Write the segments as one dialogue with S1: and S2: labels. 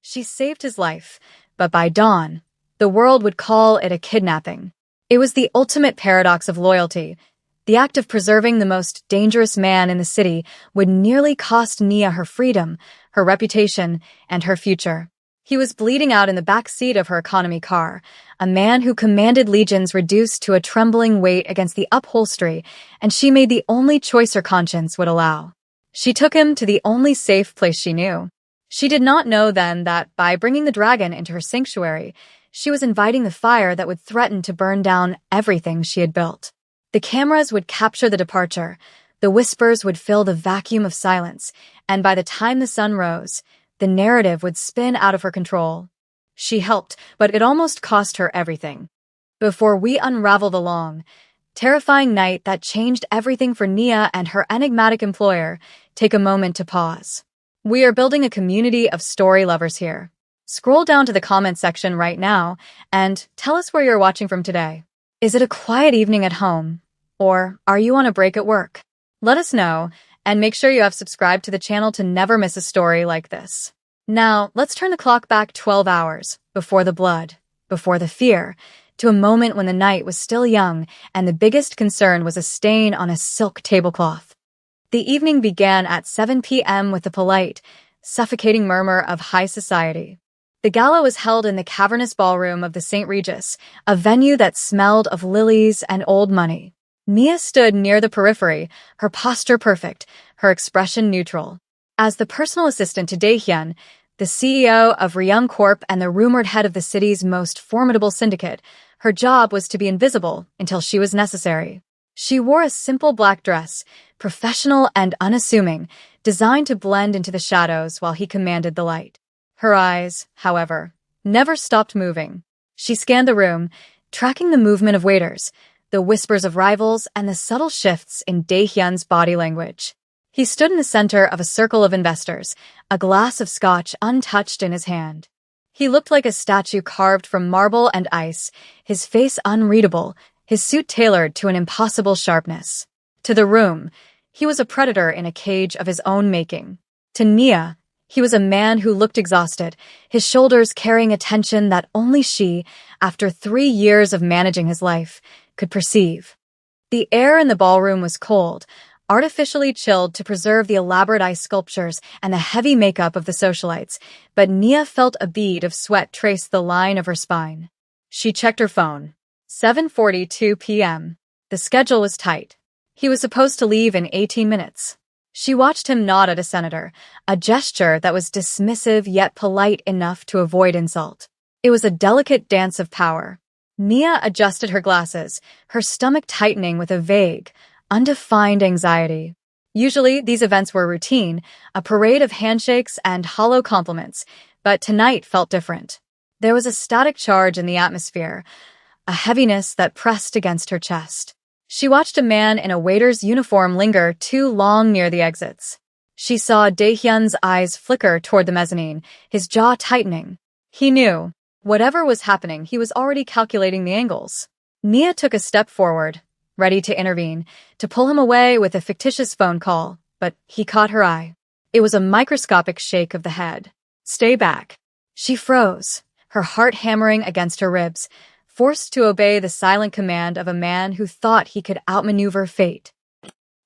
S1: She saved his life, but by dawn, the world would call it a kidnapping. It was the ultimate paradox of loyalty. The act of preserving the most dangerous man in the city would nearly cost Nia her freedom, her reputation, and her future. He was bleeding out in the back seat of her economy car, a man who commanded legions reduced to a trembling weight against the upholstery, and she made the only choice her conscience would allow. She took him to the only safe place she knew. She did not know then that by bringing the dragon into her sanctuary, she was inviting the fire that would threaten to burn down everything she had built. The cameras would capture the departure, the whispers would fill the vacuum of silence, and by the time the sun rose, the narrative would spin out of her control. She helped, but it almost cost her everything. Before we unravel the long, terrifying night that changed everything for Nia and her enigmatic employer, take a moment to pause. We are building a community of story lovers here. Scroll down to the comment section right now and tell us where you're watching from today. Is it a quiet evening at home? Or are you on a break at work? Let us know, and make sure you have subscribed to the channel to never miss a story like this. Now, let's turn the clock back 12 hours, before the blood, before the fear, to a moment when the night was still young and the biggest concern was a stain on a silk tablecloth. The evening began at 7 p.m. with the polite, suffocating murmur of high society. The gala was held in the cavernous ballroom of the St. Regis, a venue that smelled of lilies and old money. Nia stood near the periphery, her posture perfect, her expression neutral. As the personal assistant to Daehyun, the CEO of Ryung Corp and the rumored head of the city's most formidable syndicate, her job was to be invisible until she was necessary. She wore a simple black dress, professional and unassuming, designed to blend into the shadows while he commanded the light. Her eyes, however, never stopped moving. She scanned the room, tracking the movement of waiters, the whispers of rivals, and the subtle shifts in Daehyun's body language. He stood in the center of a circle of investors, a glass of scotch untouched in his hand. He looked like a statue carved from marble and ice, his face unreadable, his suit tailored to an impossible sharpness. To the room, he was a predator in a cage of his own making. To Nia, he was a man who looked exhausted, his shoulders carrying a tension that only she, after 3 years of managing his life, could perceive. The air in the ballroom was cold, artificially chilled to preserve the elaborate ice sculptures and the heavy makeup of the socialites, but Nia felt a bead of sweat trace the line of her spine. She checked her phone. 7:42 p.m. The schedule was tight. He was supposed to leave in 18 minutes. She watched him nod at a senator, a gesture that was dismissive yet polite enough to avoid insult. It was a delicate dance of power. Nia adjusted her glasses, her stomach tightening with a vague, undefined anxiety. Usually, these events were routine, a parade of handshakes and hollow compliments, but tonight felt different. There was a static charge in the atmosphere, a heaviness that pressed against her chest. She watched a man in a waiter's uniform linger too long near the exits. She saw Daehyun's eyes flicker toward the mezzanine, his jaw tightening. He knew. Whatever was happening, he was already calculating the angles. Nia took a step forward, ready to intervene, to pull him away with a fictitious phone call, but he caught her eye. It was a microscopic shake of the head. "Stay back." She froze, her heart hammering against her ribs, forced to obey the silent command of a man who thought he could outmaneuver fate.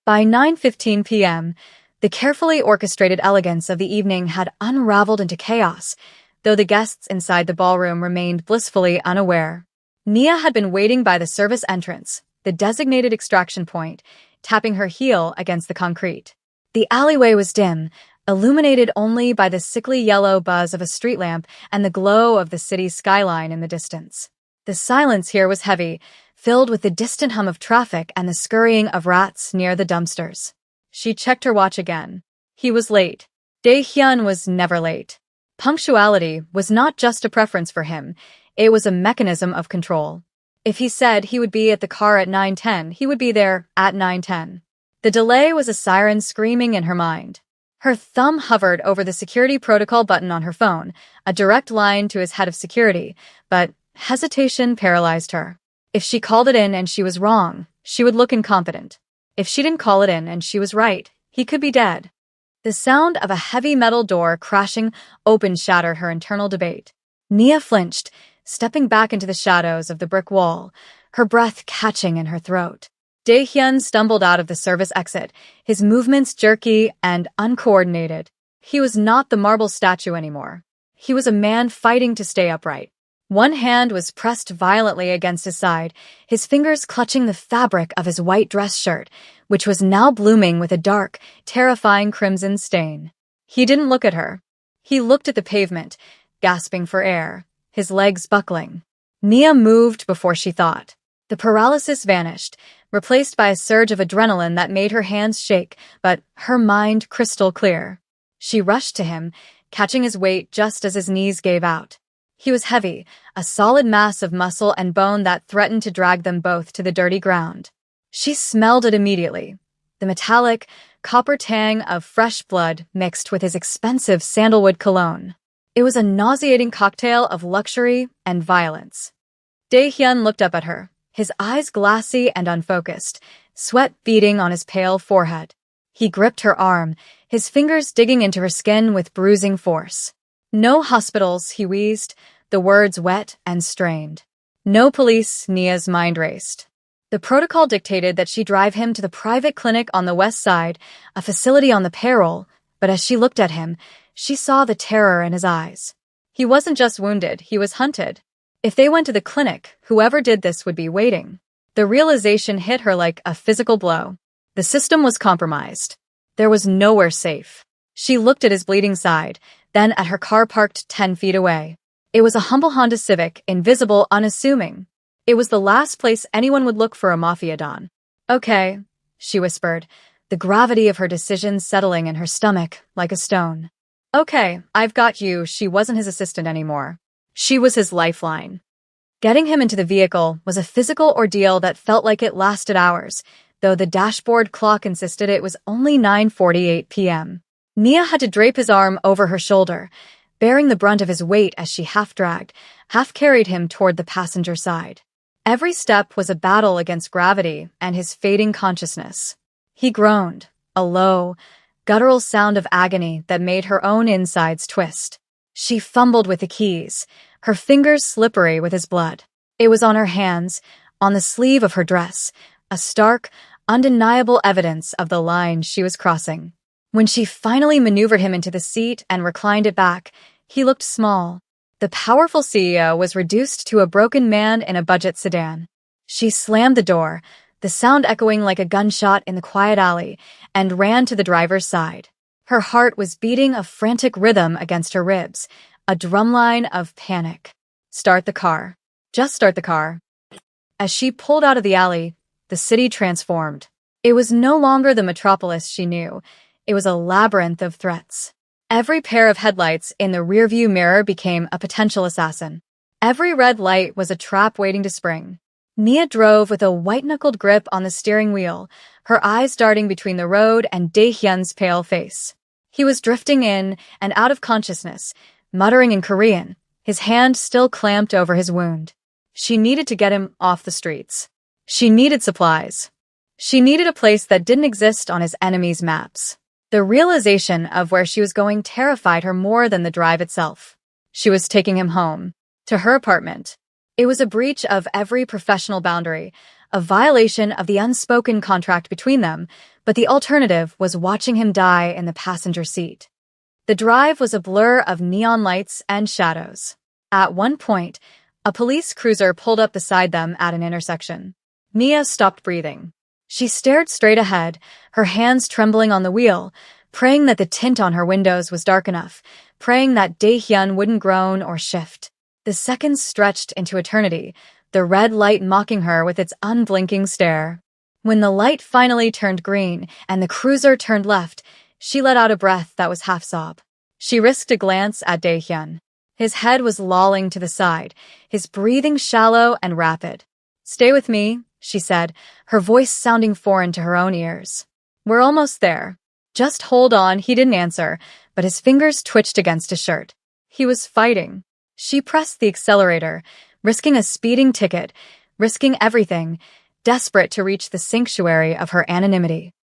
S1: By 9:15 p.m., the carefully orchestrated elegance of the evening had unraveled into chaos, though the guests inside the ballroom remained blissfully unaware. Nia had been waiting by the service entrance, the designated extraction point, tapping her heel against the concrete. The alleyway was dim, illuminated only by the sickly yellow buzz of a street lamp and the glow of the city's skyline in the distance. The silence here was heavy, filled with the distant hum of traffic and the scurrying of rats near the dumpsters. She checked her watch again. He was late. Daehyun was never late. Punctuality was not just a preference for him, it was a mechanism of control. If he said he would be at the car at 9:10, he would be there at 9:10. The delay was a siren screaming in her mind. Her thumb hovered over the security protocol button on her phone, a direct line to his head of security, but hesitation paralyzed her. If she called it in and she was wrong, she would look incompetent. If she didn't call it in and she was right, he could be dead. The sound of a heavy metal door crashing open shattered her internal debate. Nia flinched, stepping back into the shadows of the brick wall, her breath catching in her throat. Dae-hyun stumbled out of the service exit, his movements jerky and uncoordinated. He was not the marble statue anymore. He was a man fighting to stay upright. One hand was pressed violently against his side, his fingers clutching the fabric of his white dress shirt, which was now blooming with a dark, terrifying crimson stain. He didn't look at her. He looked at the pavement, gasping for air, his legs buckling. Nia moved before she thought. The paralysis vanished, replaced by a surge of adrenaline that made her hands shake, but her mind crystal clear. She rushed to him, catching his weight just as his knees gave out. He was heavy, a solid mass of muscle and bone that threatened to drag them both to the dirty ground. She smelled it immediately, the metallic, copper tang of fresh blood mixed with his expensive sandalwood cologne. It was a nauseating cocktail of luxury and violence. Dae-hyun looked up at her, his eyes glassy and unfocused, sweat beading on his pale forehead. He gripped her arm, his fingers digging into her skin with bruising force. No hospitals, he wheezed, the words wet and strained. No police, Nia's mind raced. The protocol dictated that she drive him to the private clinic on the west side, a facility on the payroll, but as she looked at him, she saw the terror in his eyes. He wasn't just wounded, he was hunted. If they went to the clinic, whoever did this would be waiting. The realization hit her like a physical blow. The system was compromised. There was nowhere safe. She looked at his bleeding side, then at her car parked 10 feet away. It was a humble Honda Civic, invisible, unassuming. It was the last place anyone would look for a Mafia Don. Okay, she whispered, the gravity of her decision settling in her stomach like a stone. Okay, I've got you. She wasn't his assistant anymore. She was his lifeline. Getting him into the vehicle was a physical ordeal that felt like it lasted hours, though the dashboard clock insisted it was only 9:48 p.m. Nia had to drape his arm over her shoulder, bearing the brunt of his weight as she half-dragged, half-carried him toward the passenger side. Every step was a battle against gravity and his fading consciousness. He groaned, a low, guttural sound of agony that made her own insides twist. She fumbled with the keys, her fingers slippery with his blood. It was on her hands, on the sleeve of her dress, a stark, undeniable evidence of the line she was crossing. When she finally maneuvered him into the seat and reclined it back, he looked small. The powerful CEO was reduced to a broken man in a budget sedan. She slammed the door, the sound echoing like a gunshot in the quiet alley, and ran to the driver's side. Her heart was beating a frantic rhythm against her ribs, a drumline of panic. Start the car. Just start the car. As she pulled out of the alley, the city transformed. It was no longer the metropolis she knew. It was a labyrinth of threats. Every pair of headlights in the rearview mirror became a potential assassin. Every red light was a trap waiting to spring. Nia drove with a white-knuckled grip on the steering wheel, her eyes darting between the road and Dae-hyun's pale face. He was drifting in and out of consciousness, muttering in Korean, his hand still clamped over his wound. She needed to get him off the streets. She needed supplies. She needed a place that didn't exist on his enemy's maps. The realization of where she was going terrified her more than the drive itself. She was taking him home, to her apartment. It was a breach of every professional boundary, a violation of the unspoken contract between them, but the alternative was watching him die in the passenger seat. The drive was a blur of neon lights and shadows. At one point, a police cruiser pulled up beside them at an intersection. Nia stopped breathing. She stared straight ahead, her hands trembling on the wheel, praying that the tint on her windows was dark enough, praying that Dae-hyun wouldn't groan or shift. The seconds stretched into eternity, the red light mocking her with its unblinking stare. When the light finally turned green and the cruiser turned left, she let out a breath that was half-sob. She risked a glance at Dae-hyun. His head was lolling to the side, his breathing shallow and rapid. "Stay with me," she said, her voice sounding foreign to her own ears. "We're almost there. Just hold on." He didn't answer, but his fingers twitched against his shirt. He was fighting. She pressed the accelerator, risking a speeding ticket, risking everything, desperate to reach the sanctuary of her anonymity.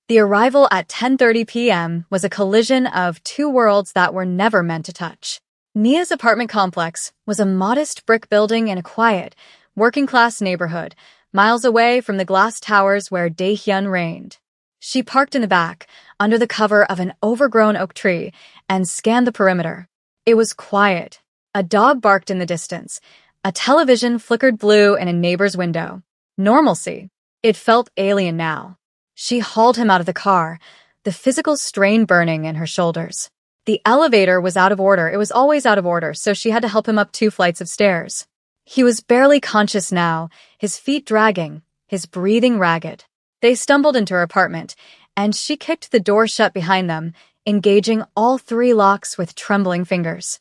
S1: The arrival at 10:30 p.m. was a collision of two worlds that were never meant to touch. Nia's apartment complex was a modest brick building in a quiet, working-class neighborhood, miles away from the glass towers where Daehyun reigned. She parked in the back, under the cover of an overgrown oak tree, and scanned the perimeter. It was quiet. A dog barked in the distance. A television flickered blue in a neighbor's window. Normalcy. It felt alien now. She hauled him out of the car, the physical strain burning in her shoulders. The elevator was out of order. It was always out of order, so she had to help him up 2 flights of stairs. He was barely conscious now, his feet dragging, his breathing ragged. They stumbled into her apartment, and she kicked the door shut behind them, engaging all 3 locks with trembling fingers.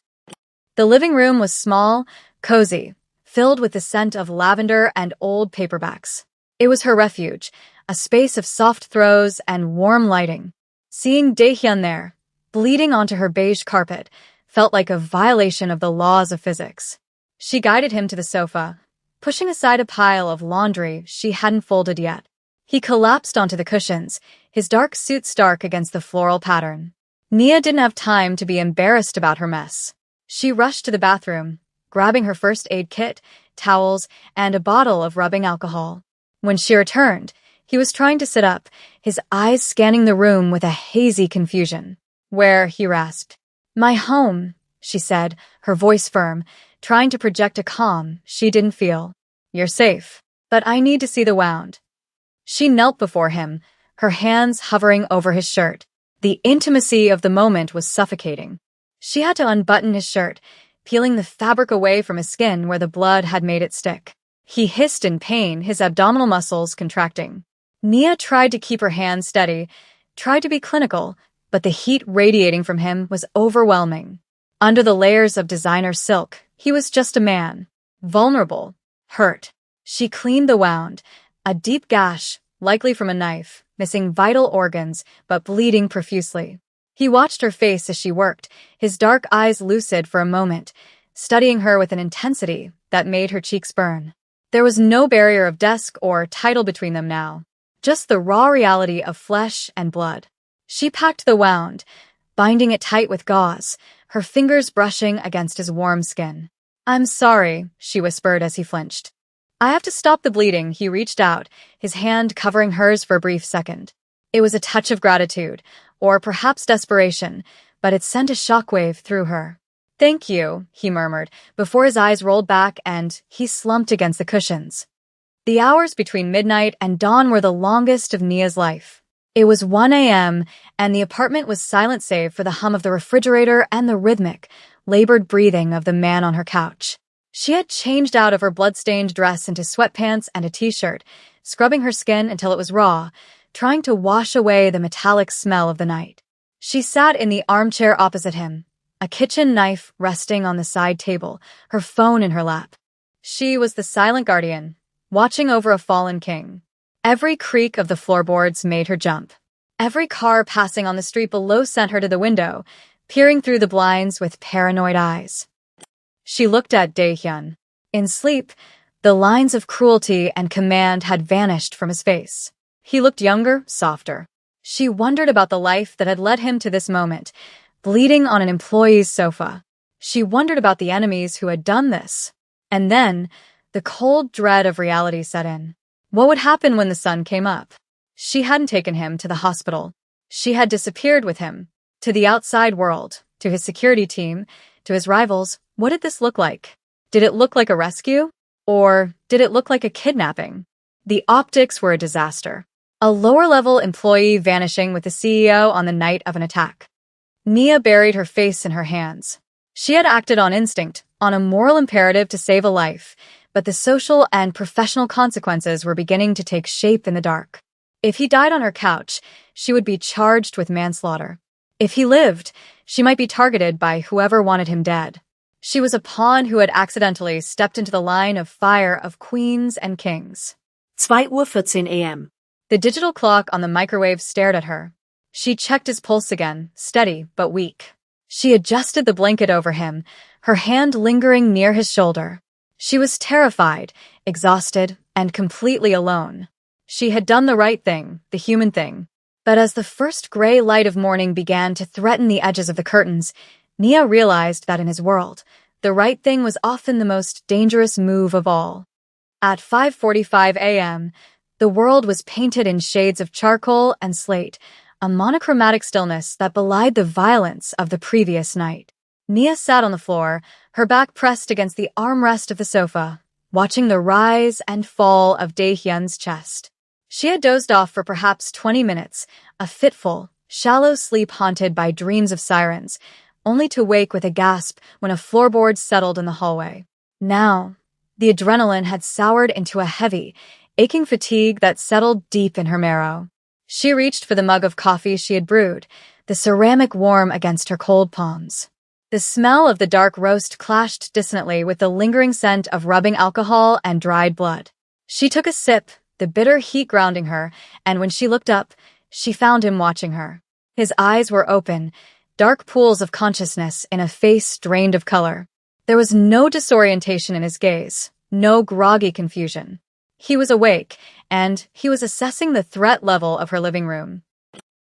S1: The living room was small, cozy, filled with the scent of lavender and old paperbacks. It was her refuge, a space of soft throws and warm lighting. Seeing Daehyun there, bleeding onto her beige carpet, felt like a violation of the laws of physics. She guided him to the sofa, pushing aside a pile of laundry she hadn't folded yet. He collapsed onto the cushions, his dark suit stark against the floral pattern. Nia didn't have time to be embarrassed about her mess. She rushed to the bathroom, grabbing her first aid kit, towels, and a bottle of rubbing alcohol. When she returned, he was trying to sit up, his eyes scanning the room with a hazy confusion. "Where?" he rasped. "My home," she said, her voice firm, trying to project a calm she didn't feel. "You're safe, but I need to see the wound." She knelt before him, her hands hovering over his shirt. The intimacy of the moment was suffocating. She had to unbutton his shirt, peeling the fabric away from his skin where the blood had made it stick. He hissed in pain, his abdominal muscles contracting. Nia tried to keep her hands steady, tried to be clinical, but the heat radiating from him was overwhelming. Under the layers of designer silk, he was just a man. Vulnerable. Hurt. She cleaned the wound. A deep gash, likely from a knife, missing vital organs, but bleeding profusely. He watched her face as she worked, his dark eyes lucid for a moment, studying her with an intensity that made her cheeks burn. There was no barrier of desk or title between them now. Just the raw reality of flesh and blood. She packed the wound, binding it tight with gauze, her fingers brushing against his warm skin. "I'm sorry," she whispered as he flinched. "I have to stop the bleeding." He reached out, his hand covering hers for a brief second. It was a touch of gratitude, or perhaps desperation, but it sent a shockwave through her. "Thank you," he murmured, before his eyes rolled back and he slumped against the cushions. The hours between midnight and dawn were the longest of Nia's life. It was 1 a.m., and the apartment was silent save for the hum of the refrigerator and the rhythmic, labored breathing of the man on her couch. She had changed out of her blood-stained dress into sweatpants and a t-shirt, scrubbing her skin until it was raw, trying to wash away the metallic smell of the night. She sat in the armchair opposite him, a kitchen knife resting on the side table, her phone in her lap. She was the silent guardian, watching over a fallen king. Every creak of the floorboards made her jump. Every car passing on the street below sent her to the window, peering through the blinds with paranoid eyes. She looked at Daehyun. In sleep, the lines of cruelty and command had vanished from his face. He looked younger, softer. She wondered about the life that had led him to this moment, bleeding on an employee's sofa. She wondered about the enemies who had done this. And then, the cold dread of reality set in. What would happen when the sun came up? She hadn't taken him to the hospital. She had disappeared with him, to the outside world, to his security team, to his rivals. What did this look like? Did it look like a rescue? Or did it look like a kidnapping? The optics were a disaster. A lower-level employee vanishing with the CEO on the night of an attack. Nia buried her face in her hands. She had acted on instinct, on a moral imperative to save a life, but the social and professional consequences were beginning to take shape in the dark. If he died on her couch, she would be charged with manslaughter. If he lived, she might be targeted by whoever wanted him dead. She was a pawn who had accidentally stepped into the line of fire of queens and kings.
S2: 2:14 a.m.
S1: The digital clock on the microwave stared at her. She checked his pulse again, steady but weak. She adjusted the blanket over him, her hand lingering near his shoulder. She was terrified, exhausted, and completely alone. She had done the right thing, the human thing. But as the first gray light of morning began to threaten the edges of the curtains, Nia realized that in his world, the right thing was often the most dangerous move of all. At 5:45 a.m., the world was painted in shades of charcoal and slate, a monochromatic stillness that belied the violence of the previous night. Nia sat on the floor, her back pressed against the armrest of the sofa, watching the rise and fall of Dae-hyun's chest. She had dozed off for perhaps 20 minutes, a fitful, shallow sleep haunted by dreams of sirens, only to wake with a gasp when a floorboard settled in the hallway. Now, the adrenaline had soured into a heavy, aching fatigue that settled deep in her marrow. She reached for the mug of coffee she had brewed, the ceramic warm against her cold palms. The smell of the dark roast clashed dissonantly with the lingering scent of rubbing alcohol and dried blood. She took a sip, the bitter heat grounding her, and when she looked up, she found him watching her. His eyes were open, dark pools of consciousness in a face drained of color. There was no disorientation in his gaze, no groggy confusion. He was awake, and he was assessing the threat level of her living room.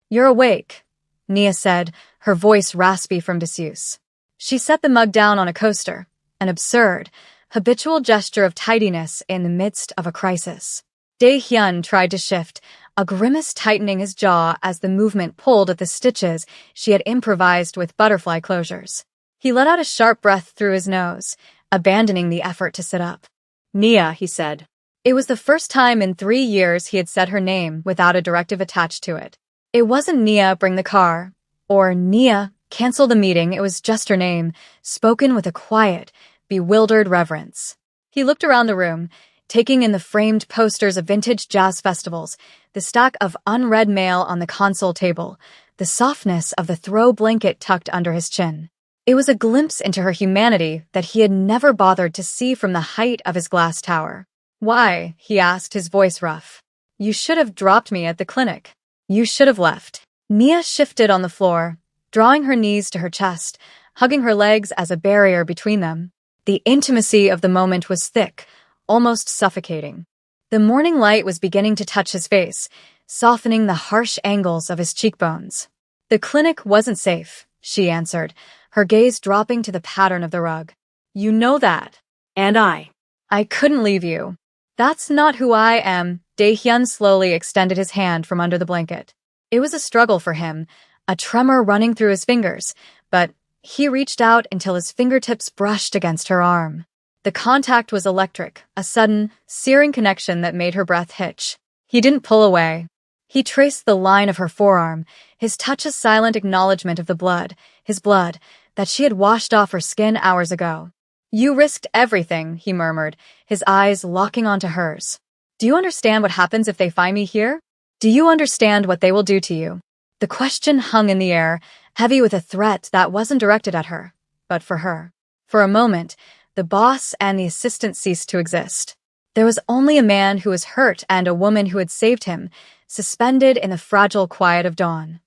S1: "You're awake," Nia said, her voice raspy from disuse. She set the mug down on a coaster, an absurd, habitual gesture of tidiness in the midst of a crisis. Dae-hyun tried to shift, a grimace tightening his jaw as the movement pulled at the stitches she had improvised with butterfly closures. He let out a sharp breath through his nose, abandoning the effort to sit up. "Nia," he said. It was the first time in 3 years he had said her name without a directive attached to it. It wasn't "Nia, bring the car," or "Nia, cancel the meeting." It was just her name, spoken with a quiet, bewildered reverence. He looked around the room, taking in the framed posters of vintage jazz festivals, the stack of unread mail on the console table, the softness of the throw blanket tucked under his chin. It was a glimpse into her humanity that he had never bothered to see from the height of his glass tower. "Why?" he asked, his voice rough. "You should have dropped me at the clinic. You should have left." Nia shifted on the floor, drawing her knees to her chest, hugging her legs as a barrier between them. The intimacy of the moment was thick, almost suffocating. The morning light was beginning to touch his face, softening the harsh angles of his cheekbones. "The clinic wasn't safe," she answered, her gaze dropping to the pattern of the rug. "You know that."
S2: And
S1: I couldn't leave you." "That's not who I am." Dae-hyun slowly extended his hand from under the blanket. It was a struggle for him, a tremor running through his fingers, but he reached out until his fingertips brushed against her arm. The contact was electric, a sudden, searing connection that made her breath hitch. He didn't pull away. He traced the line of her forearm, his touch a silent acknowledgement of the blood, his blood, that she had washed off her skin hours ago. "You risked everything," he murmured, his eyes locking onto hers. "Do you understand what happens if they find me here? Do you understand what they will do to you?" The question hung in the air, heavy with a threat that wasn't directed at her, but for her. For a moment, the boss and the assistant ceased to exist. There was only a man who was hurt and a woman who had saved him, suspended in the fragile quiet of dawn.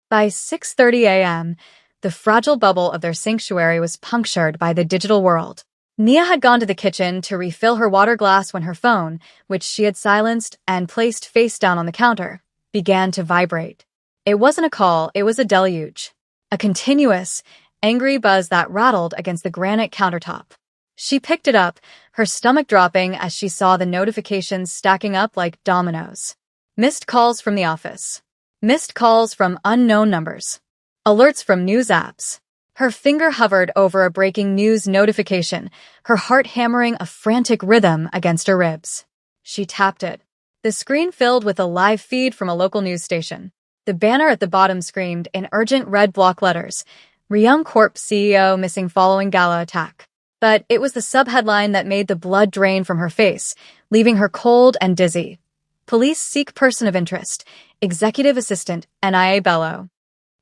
S1: By 6:30 a.m., the fragile bubble of their sanctuary was punctured by the digital world. Nia had gone to the kitchen to refill her water glass when her phone, which she had silenced and placed face down on the counter, began to vibrate. It wasn't a call, it was a deluge. A continuous, angry buzz that rattled against the granite countertop. She picked it up, her stomach dropping as she saw the notifications stacking up like dominoes. Missed calls from the office. Missed calls from unknown numbers. Alerts from news apps. Her finger hovered over a breaking news notification, her heart hammering a frantic rhythm against her ribs. She tapped it. The screen filled with a live feed from a local news station. The banner at the bottom screamed in urgent red block letters, "Ryung Corp CEO missing following gala attack." But it was the subheadline that made the blood drain from her face, leaving her cold and dizzy. "Police seek person of interest, executive assistant NIA Bello."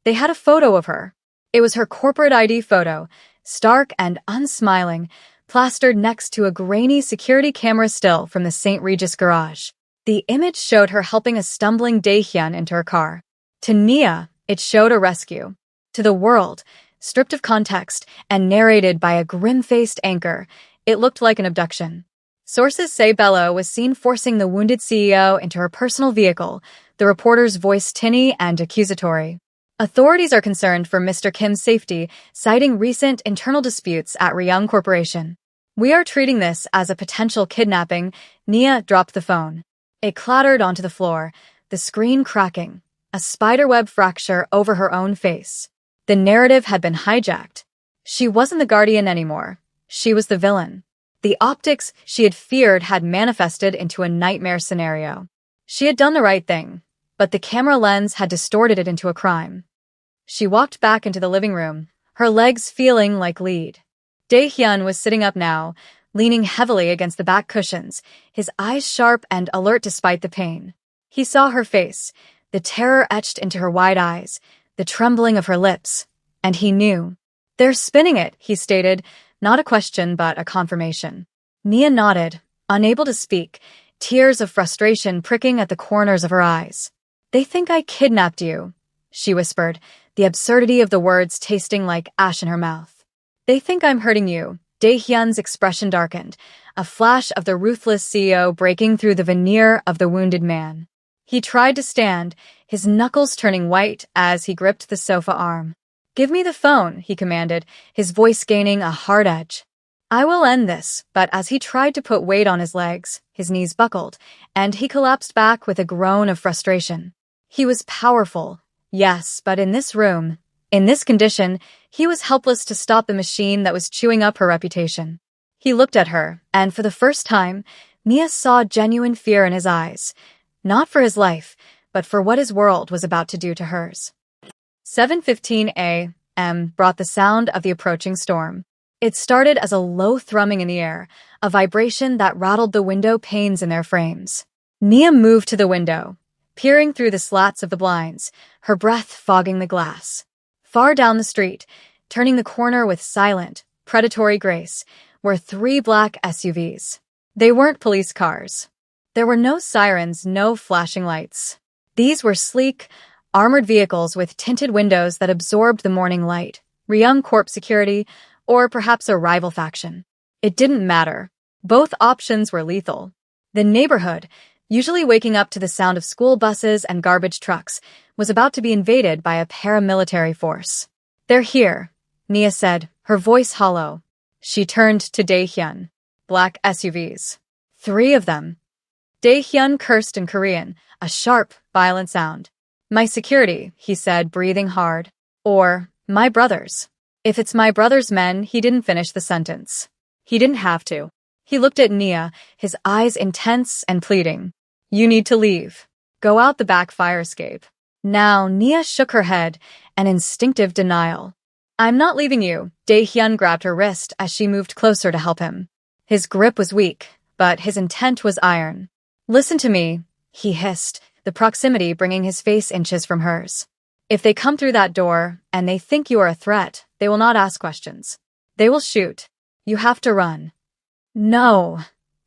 S1: They had a photo of her. It was her corporate ID photo, stark and unsmiling, plastered next to a grainy security camera still from the St. Regis garage. The image showed her helping a stumbling Dae-hyun into her car. To Nia, it showed a rescue. To the world, stripped of context and narrated by a grim-faced anchor, it looked like an abduction. Sources say Bello was seen forcing the wounded CEO into her personal vehicle, the reporter's voice tinny and accusatory. Authorities are concerned for Mr. Kim's safety, citing recent internal disputes at Ryung Corporation. We are treating this as a potential kidnapping. Nia dropped the phone. It clattered onto the floor, the screen cracking, a spiderweb fracture over her own face. The narrative had been hijacked. She wasn't the guardian anymore. She was the villain. The optics she had feared had manifested into a nightmare scenario. She had done the right thing, but the camera lens had distorted it into a crime. She walked back into the living room, her legs feeling like lead. Dae-hyun was sitting up now, leaning heavily against the back cushions, his eyes sharp and alert despite the pain. He saw her face, the terror etched into her wide eyes, the trembling of her lips, and he knew. "They're spinning it," he stated, not a question but a confirmation. Nia nodded, unable to speak, tears of frustration pricking at the corners of her eyes. "They think I kidnapped you," she whispered, the absurdity of the words tasting like ash in her mouth. "They think I'm hurting you." Dae-hyun's expression darkened, a flash of the ruthless CEO breaking through the veneer of the wounded man. He tried to stand, his knuckles turning white as he gripped the sofa arm. "Give me the phone," he commanded, his voice gaining a hard edge. "I will end this," but as he tried to put weight on his legs, his knees buckled, and he collapsed back with a groan of frustration. He was powerful, yes, but in this room, in this condition, he was helpless to stop the machine that was chewing up her reputation. He looked at her, and for the first time, Nia saw genuine fear in his eyes, not for his life, but for what his world was about to do to hers. 7:15 a.m. brought the sound of the approaching storm. It started as a low thrumming in the air, a vibration that rattled the window panes in their frames. Nia moved to the window, peering through the slats of the blinds, her breath fogging the glass. Far down the street, turning the corner with silent, predatory grace, were 3 black SUVs. They weren't police cars. There were no sirens, no flashing lights. These were sleek, armored vehicles with tinted windows that absorbed the morning light, Ryung Corp security, or perhaps a rival faction. It didn't matter. Both options were lethal. The neighborhood, usually waking up to the sound of school buses and garbage trucks, was about to be invaded by a paramilitary force. "They're here," Nia said, her voice hollow. She turned to Dae-hyun. "Black SUVs. 3 of them." Dae-hyun cursed in Korean, a sharp, violent sound. "My security," he said, breathing hard. "Or, my brother's." If it's my brother's men, he didn't finish the sentence. He didn't have to. He looked at Nia, his eyes intense and pleading. "You need to leave. Go out the back fire escape." Now, Nia shook her head, an instinctive denial. "I'm not leaving you." Dae-hyun grabbed her wrist as she moved closer to help him. His grip was weak, but his intent was iron. "Listen to me," he hissed, the proximity bringing his face inches from hers. "If they come through that door, and they think you are a threat, they will not ask questions. They will shoot. You have to run." "No,"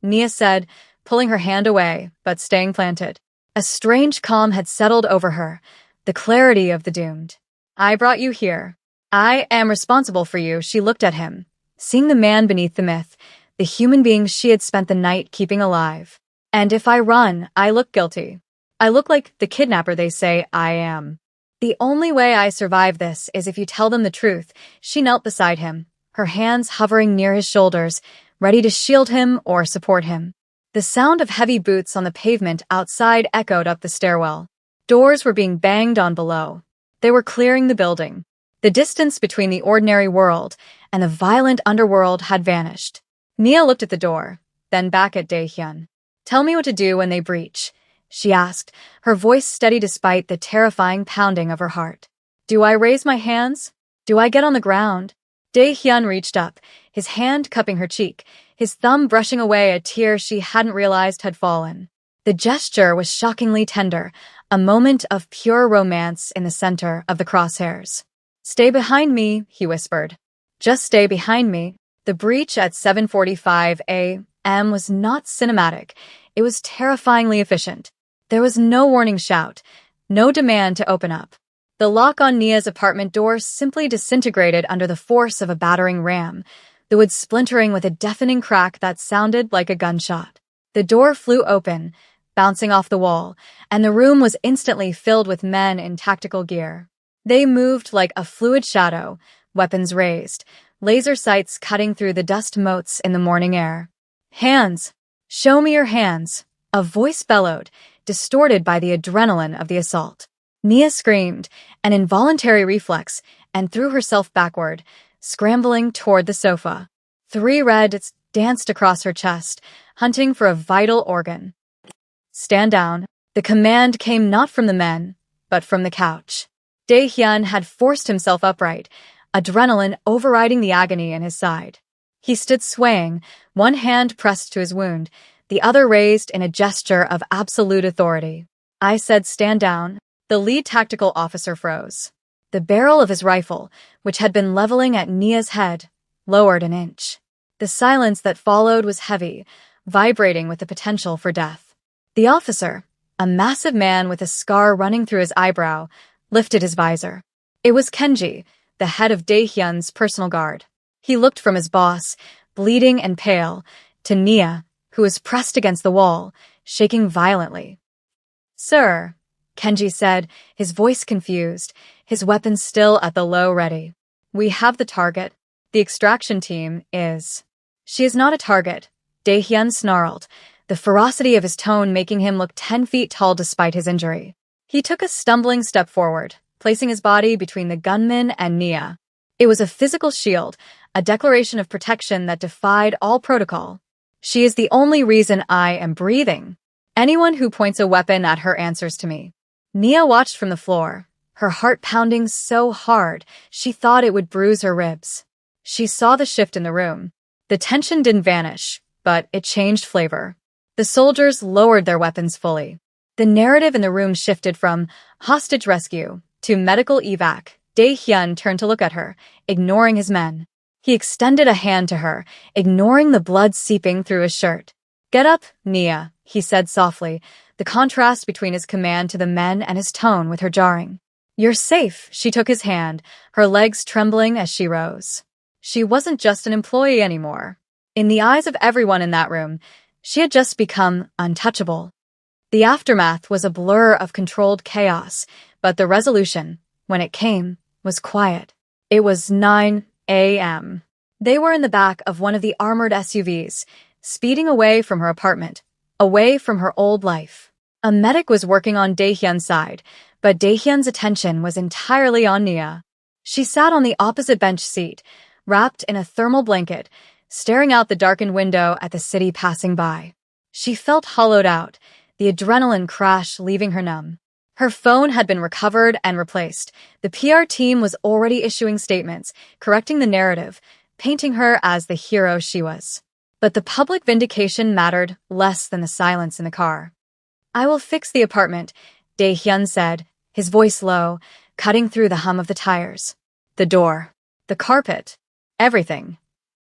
S1: Nia said, pulling her hand away, but staying planted. A strange calm had settled over her, the clarity of the doomed. "I brought you here. I am responsible for you." She looked at him, seeing the man beneath the myth, the human being she had spent the night keeping alive. "And if I run, I look guilty. I look like the kidnapper they say I am. The only way I survive this is if you tell them the truth." She knelt beside him, her hands hovering near his shoulders, ready to shield him or support him. The sound of heavy boots on the pavement outside echoed up the stairwell. Doors were being banged on below. They were clearing the building. The distance between the ordinary world and the violent underworld had vanished. Nia looked at the door, then back at Dae-hyun. "Tell me what to do when they breach," she asked, her voice steady despite the terrifying pounding of her heart. "Do I raise my hands? Do I get on the ground?" Dae-hyun reached up, his hand cupping her cheek, his thumb brushing away a tear she hadn't realized had fallen. The gesture was shockingly tender, a moment of pure romance in the center of the crosshairs. "Stay behind me," he whispered. "Just stay behind me." The breach at 7:45 a.m. was not cinematic. It was terrifyingly efficient. There was no warning shout, no demand to open up. The lock on Nia's apartment door simply disintegrated under the force of a battering ram, the wood splintering with a deafening crack that sounded like a gunshot. The door flew open, bouncing off the wall, and the room was instantly filled with men in tactical gear. They moved like a fluid shadow, weapons raised, laser sights cutting through the dust motes in the morning air. "Hands! Show me your hands!" A voice bellowed, distorted by the adrenaline of the assault. Nia screamed, an involuntary reflex, and threw herself backward, scrambling toward the sofa. 3 reds danced across her chest, hunting for a vital organ. "Stand down." The command came not from the men, but from the couch. Dae-hyun had forced himself upright, adrenaline overriding the agony in his side. He stood swaying, one hand pressed to his wound, the other raised in a gesture of absolute authority. "I said stand down." The lead tactical officer froze. The barrel of his rifle, which had been leveling at Nia's head, lowered an inch. The silence that followed was heavy, vibrating with the potential for death. The officer, a massive man with a scar running through his eyebrow, lifted his visor. It was Kenji, the head of Dae-hyun's personal guard. He looked from his boss, bleeding and pale, to Nia, who was pressed against the wall, shaking violently. "Sir," Kenji said, his voice confused, his weapon still at the low ready. "We have the target. The extraction team is." "She is not a target," Dae-hyun snarled, the ferocity of his tone making him look 10 feet tall despite his injury. He took a stumbling step forward, placing his body between the gunman and Nia. It was a physical shield, a declaration of protection that defied all protocol. "She is the only reason I am breathing. Anyone who points a weapon at her answers to me." Nia watched from the floor, her heart pounding so hard she thought it would bruise her ribs. She saw the shift in the room. The tension didn't vanish, but it changed flavor. The soldiers lowered their weapons fully. The narrative in the room shifted from hostage rescue to medical evac. Dae-hyun turned to look at her, ignoring his men. He extended a hand to her, ignoring the blood seeping through his shirt. "Get up, Nia," he said softly, the contrast between his command to the men and his tone with her jarring. "You're safe." She took his hand, her legs trembling as she rose. She wasn't just an employee anymore. In the eyes of everyone in that room, she had just become untouchable. The aftermath was a blur of controlled chaos, but the resolution, when it came, was quiet. It was 9 a.m. They were in the back of one of the armored SUVs, speeding away from her apartment, away from her old life. A medic was working on Dae-hyun's side, but Dae-hyun's attention was entirely on Nia. She sat on the opposite bench seat, wrapped in a thermal blanket, staring out the darkened window at the city passing by. She felt hollowed out, the adrenaline crash leaving her numb. Her phone had been recovered and replaced. The PR team was already issuing statements, correcting the narrative, painting her as the hero she was. But the public vindication mattered less than the silence in the car. "I will fix the apartment," Dae-hyun said, his voice low, cutting through the hum of the tires. "The door, the carpet, everything."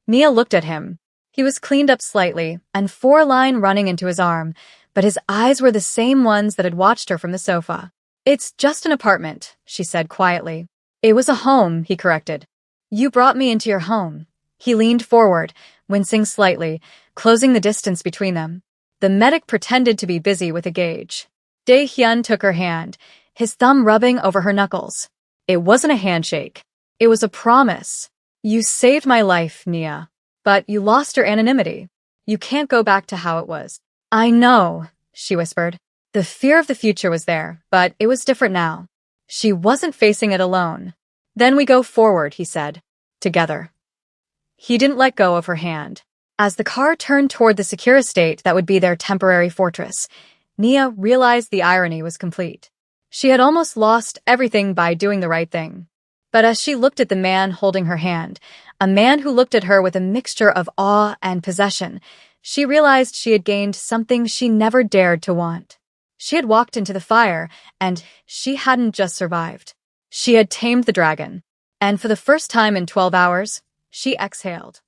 S1: Nia looked at him. He was cleaned up slightly, and 4-line running into his arm, but his eyes were the same ones that had watched her from the sofa. "It's just an apartment," she said quietly. "It was a home," he corrected. "You brought me into your home." He leaned forward, wincing slightly, closing the distance between them. The medic pretended to be busy with a gauge. Dae-hyun took her hand, his thumb rubbing over her knuckles. It wasn't a handshake. It was a promise. "You saved my life, Nia. But you lost your anonymity. You can't go back to how it was." "I know," she whispered. The fear of the future was there, but it was different now. She wasn't facing it alone. "Then we go forward," he said. "Together." He didn't let go of her hand. As the car turned toward the secure estate that would be their temporary fortress, Nia realized the irony was complete. She had almost lost everything by doing the right thing. But as she looked at the man holding her hand, a man who looked at her with a mixture of awe and possession, she realized she had gained something she never dared to want. She had walked into the fire, and she hadn't just survived. She had tamed the dragon. And for the first time in 12 hours, she exhaled.